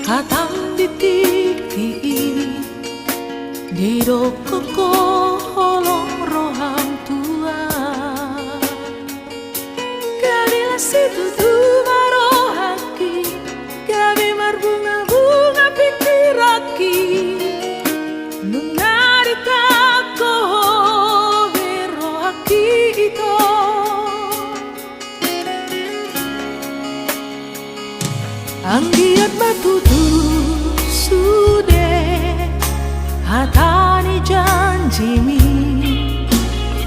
Hatang dititi di doko kolong rohang tua Kadila situ dua rohaki Gabi marbunga-bunga pikiraki Nungarita ko berohaki ito Ang giat matutu sude hatani janjimi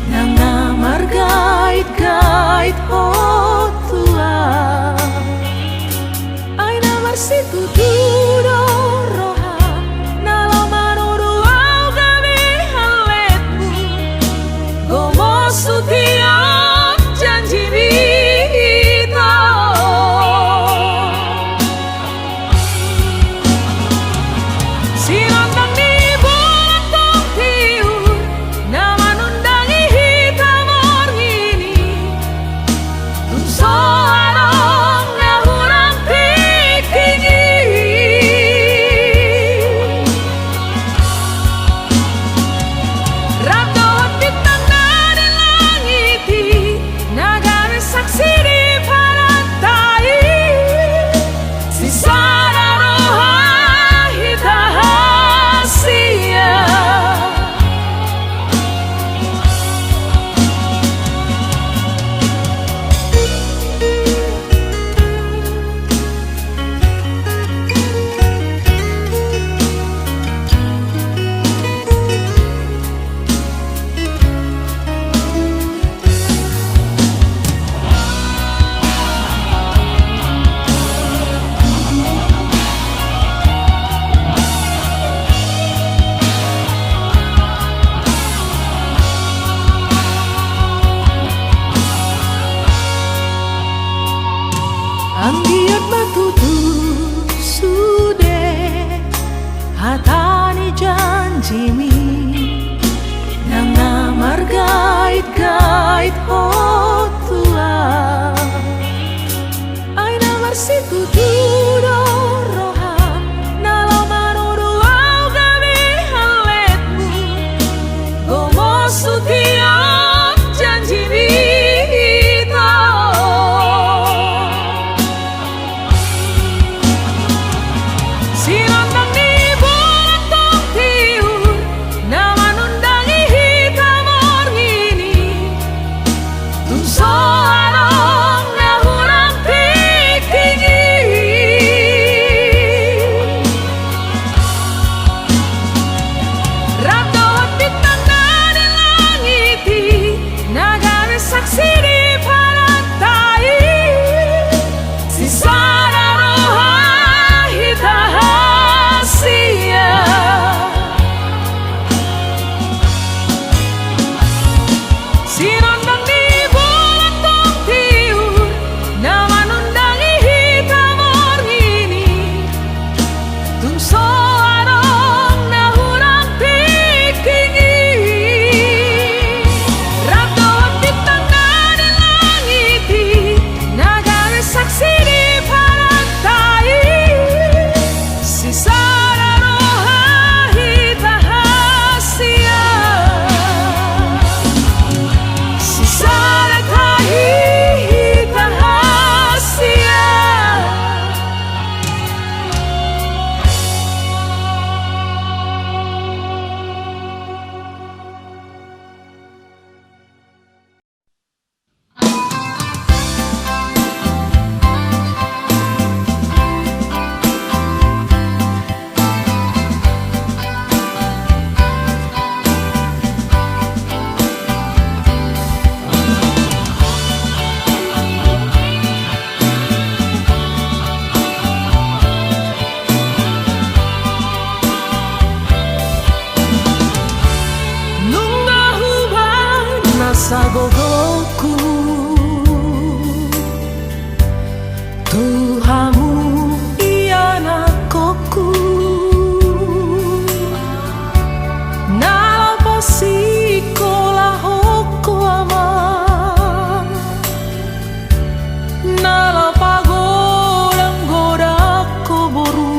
Nanga margait-gait hotua Ay namar situ tudo roha Nalo manuru au gabi haletmu Gomo sutia janjimi Ang giat matutu sude hatani janjimi Nanga margait-gait hotua Ay namar situ tudo roha Nalo manuru au gabi haletmu Gomo sutia janjimi Sa gogoku Tuhamu iana koku Nala pasikola hoko ama Nala pagodang godako boru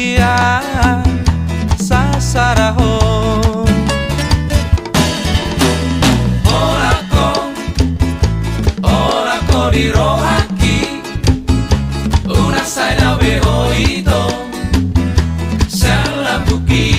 bahagia sasaraho. Orako di rohaki una saina behoito salam buki.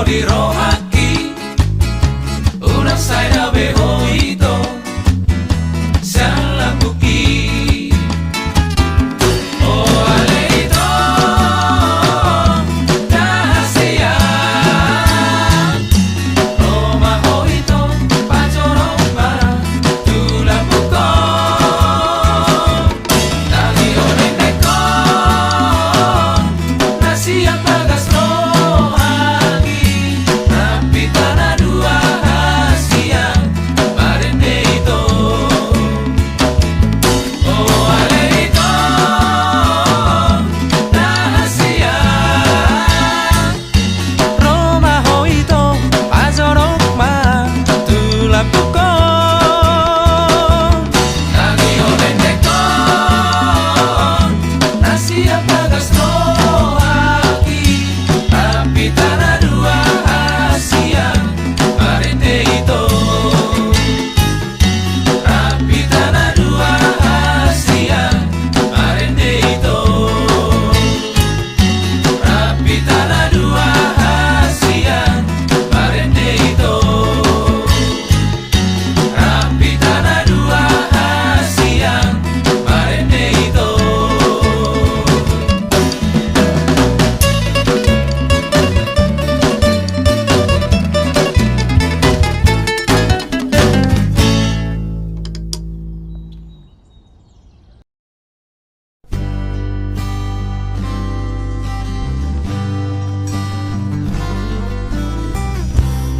Di rohaki una saina behoito salam buki. Oh aleito dahasia Roma hoito pacoroma tulang buko tali onen dekon nasi yang bagas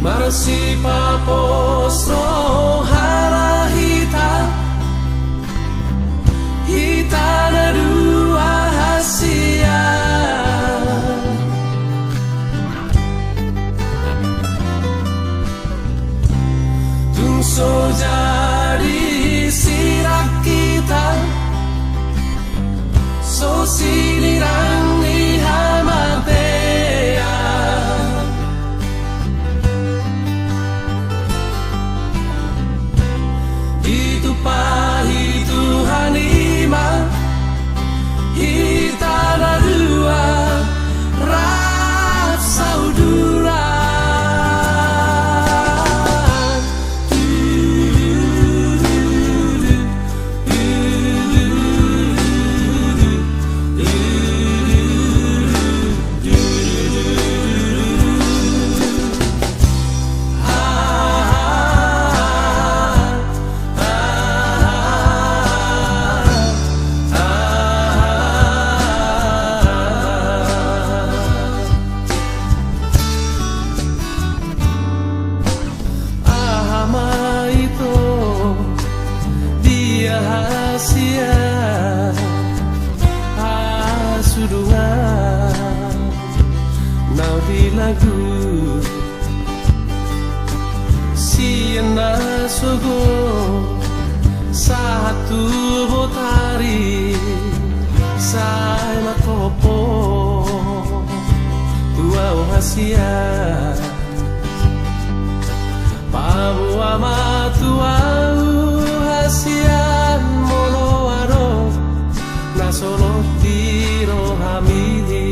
Marsi papos rohara hita na dua hasia tungso jadi sirak kita so sinirang ihamate. lagu Siena sogo satu botari Ai makopo tua o hasia Pamu ama tua o hasia Mono aro na solo tiro hamili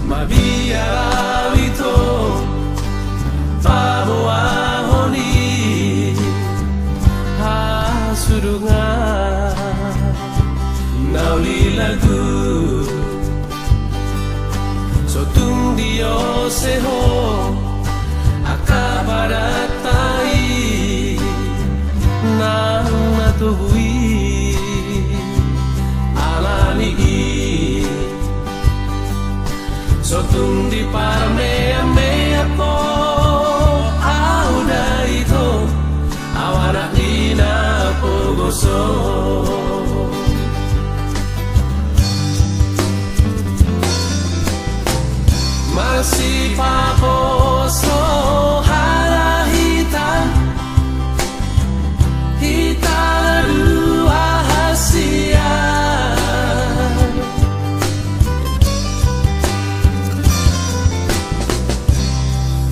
Mabia vito Pamu ahoni Surungan nauli lagu sotung dio seho akabaratai nang matuhui alani sotung di parme ame ako auda ito awana ina pogoso masih paposo harahita hita dua hasia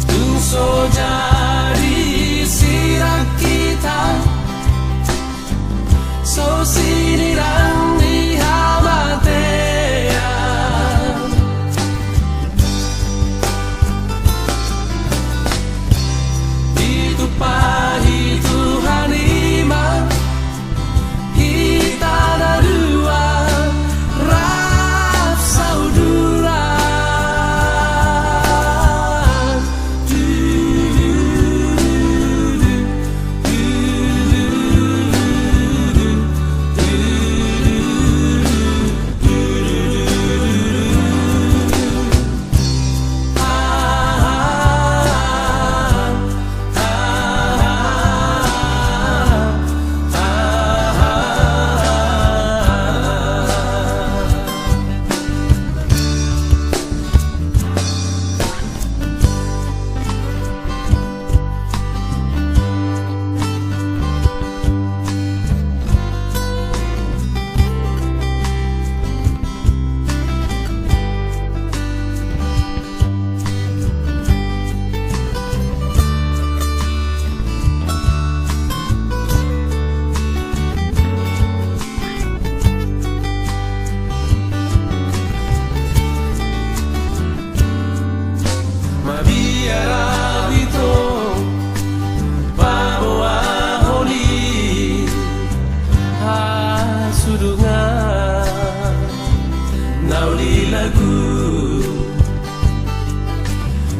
tungso jadi sirak kita so sinirang ihamatea itu pahit Tuhan iman kita ada dua raf sauduran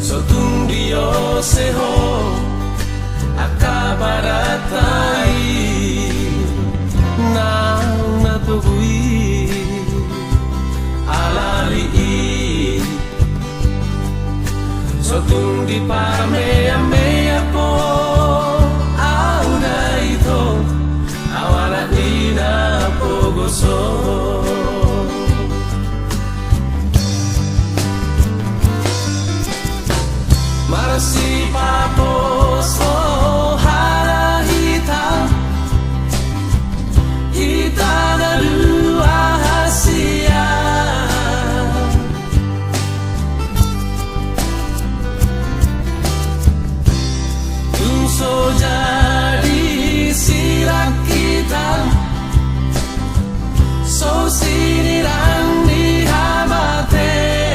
sotung dio seho akabaratai nang natugui alali sotung di parme ame ako auda ito awala ina pogoso Marasi paposo harahita hita na dua hasia tungso jadi sirak kita so sinirang dihamatea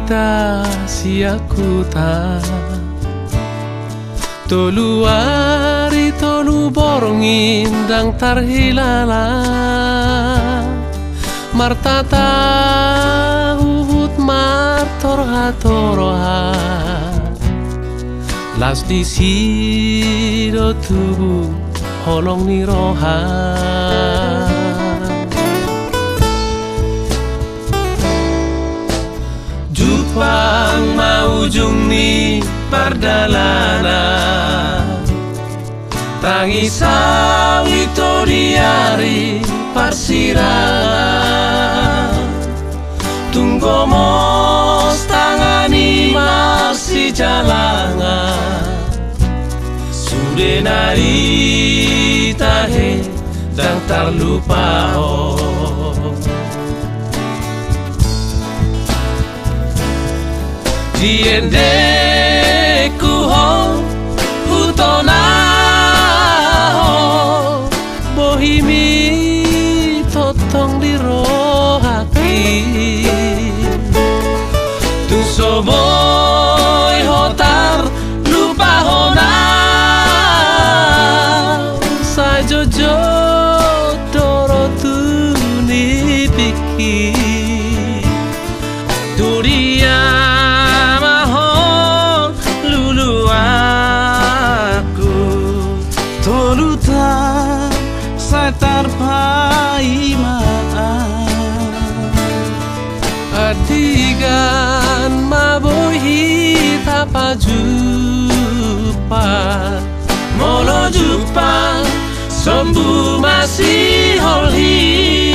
kita siakuta tolu ari tolu borongin dang tarhilala martata uhut martorha las di siro tubuh holong ni roha Jupang maujung ni pardalanan tangi sawi toriari parsirangan tunggu mos tangani masih jalangan sudah nari tahe dan terlupa diende kuho hutona bohimi totong di rohaki tu soboy hotar lupa hona sa jojo doro tu ni piki duria tarpai adigan mabohi tapa jupa molo jupa sombu masih holhi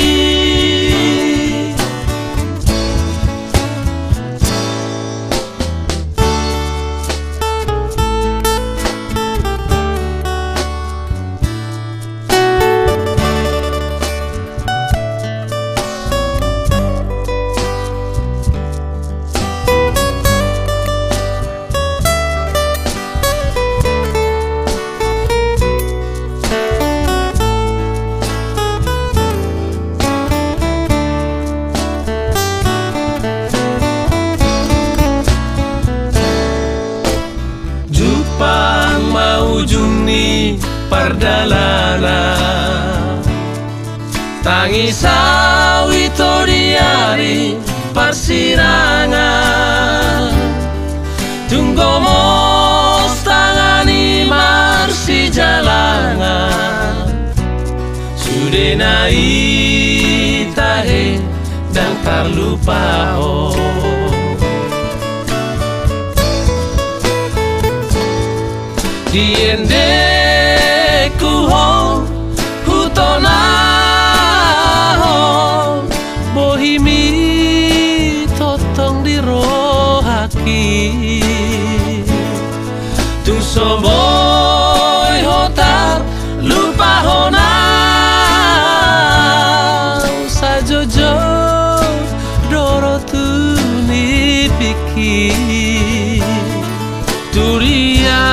pardalanan tangi sawi toriari parsirangan tunggu mos tangani marsi jalangan sudah naik tahe dan terlupa diende kuho hutona bohimi totong di rohaki tung soboy hotar lupa hona sa jojo doro tu ni piki turia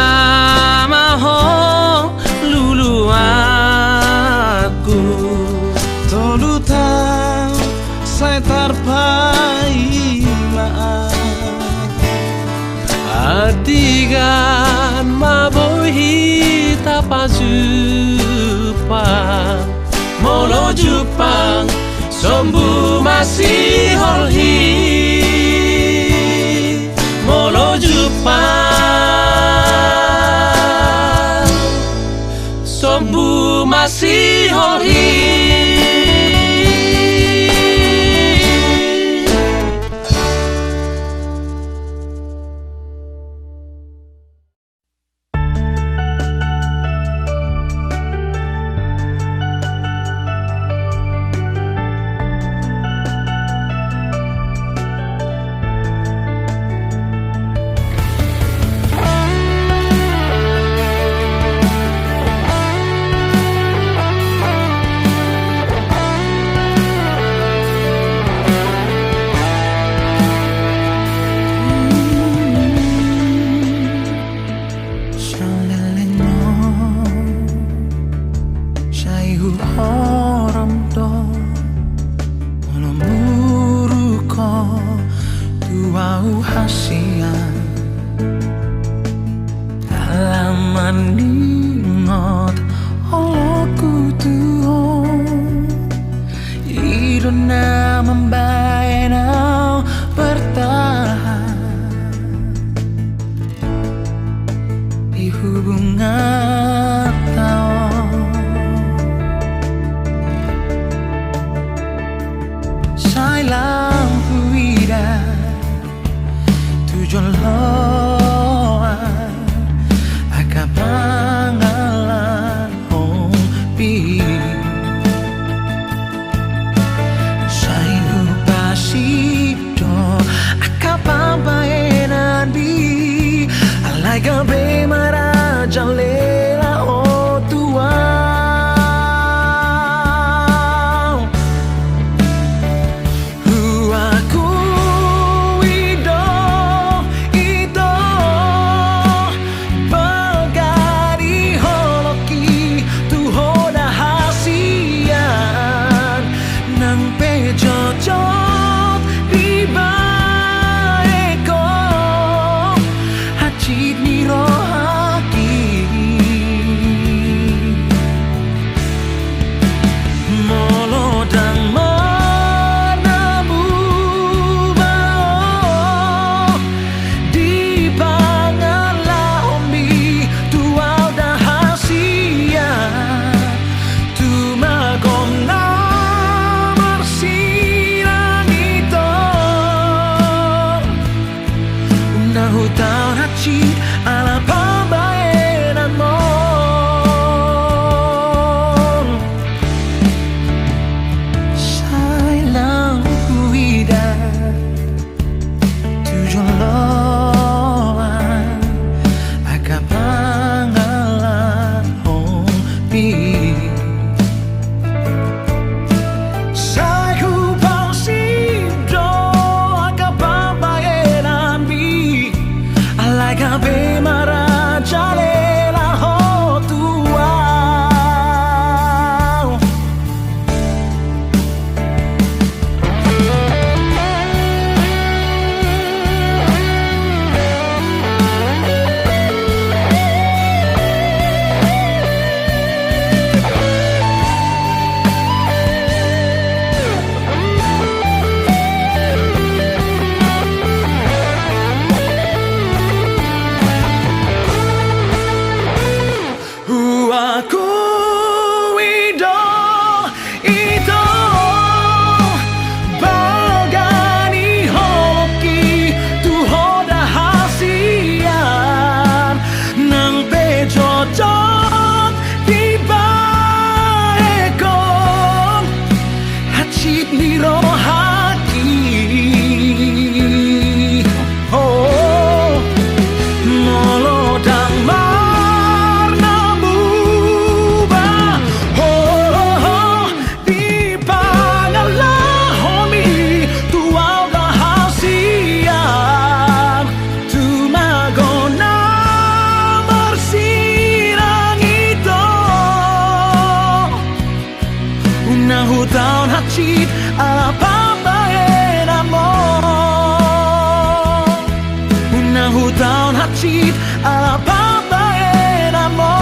adigan mabohi tapa jupang molo jupang sombu masih holhi molo jupang sombu masih holhi ningot oloku tuong irona membaenau bertahan di hubungan tao sai lampu ida tujuan loan akan pangalan hompi sai upasido akan pampaenan bi alai gabe maraja lela o tua ala pambaenan mo sai lang kuida tujuan loan akan pangalan hompi sai hubang sido akan pambaenan bi alai gabe maraja lela ho tua aku ido itu bagani hoki tu hoda hasian nang pejojot di baekon hachit niro haki oh molodang tahun hachit ala pambaenan mo unahu tahun hachit ala pambaenan mo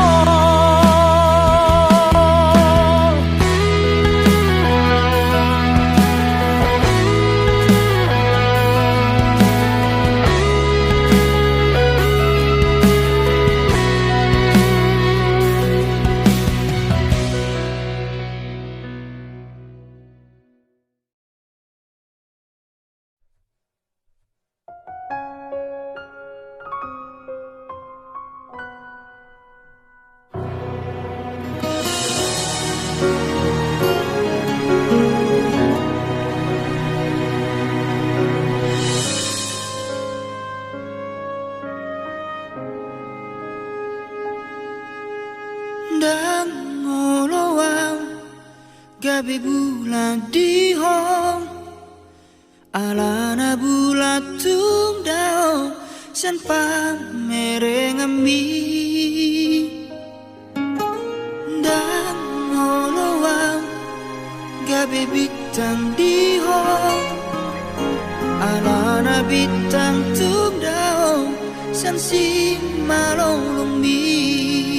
dan ngolowang gabe bulan di hong alana bulat tung dao san pamerengami dan ngolowang gabe bintang di hong alana bintang tung dao san si malolong mi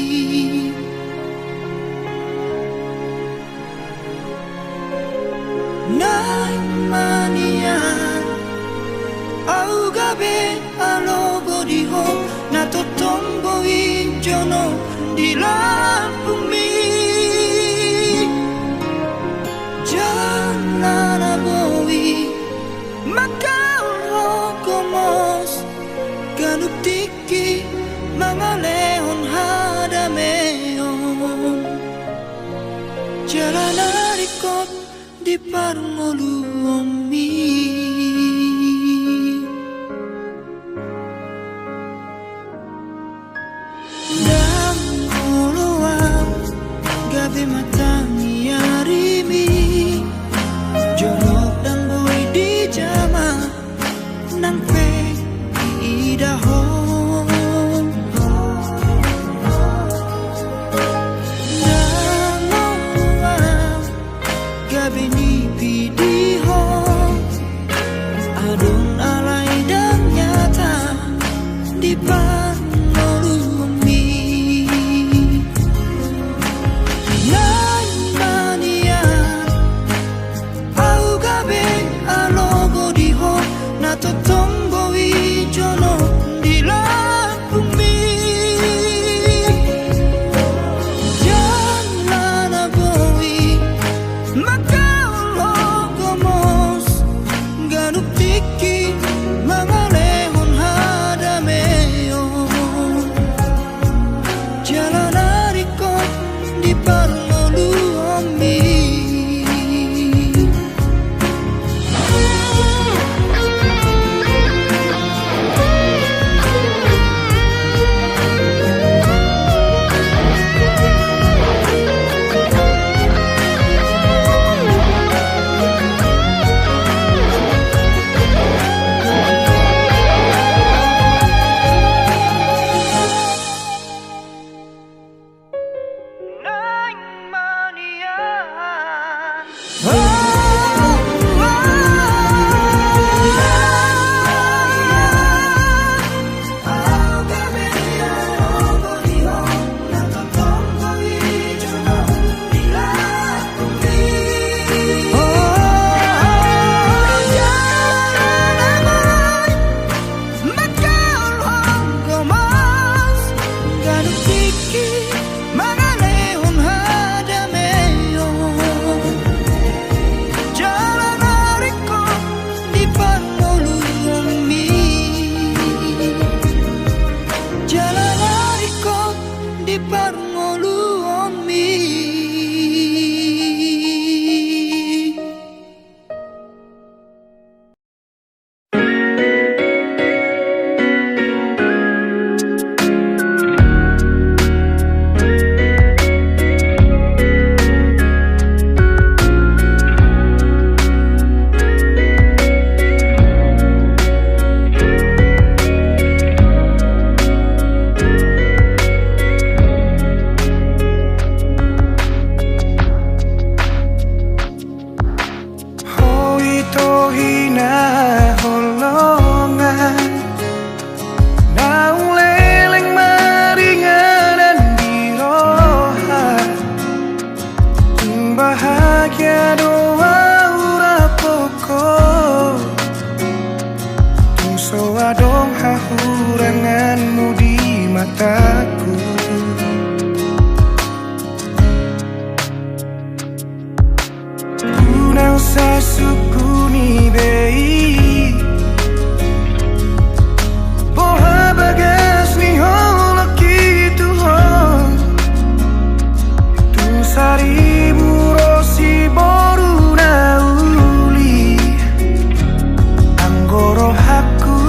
gabe alogo diho na totombo injono di bumi janana bowi makau komos ganuk tiki mangalehon hadameon jalan arikot di parngolu omi dan oloam gabe matangi arimi jorok dan boy di jama nang pe idahon dan oloam gabe ni pidihon adon alai dan nyata di panolumi nai manian au gabe alogo diho na totombo ijono di bumi janana bowi makau logomos ganuk tiki mangalehon hadameon jalan arikot di parngolu omi di parngolu omi bahagia doa ura pokok tungso adong hahuranganmu di mataku kunau sasukuni bei boha bagas ni holok gitu ho sari si boru nauli anggoro haku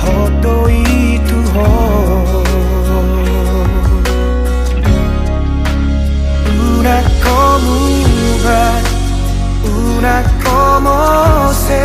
hoto itu ho una como se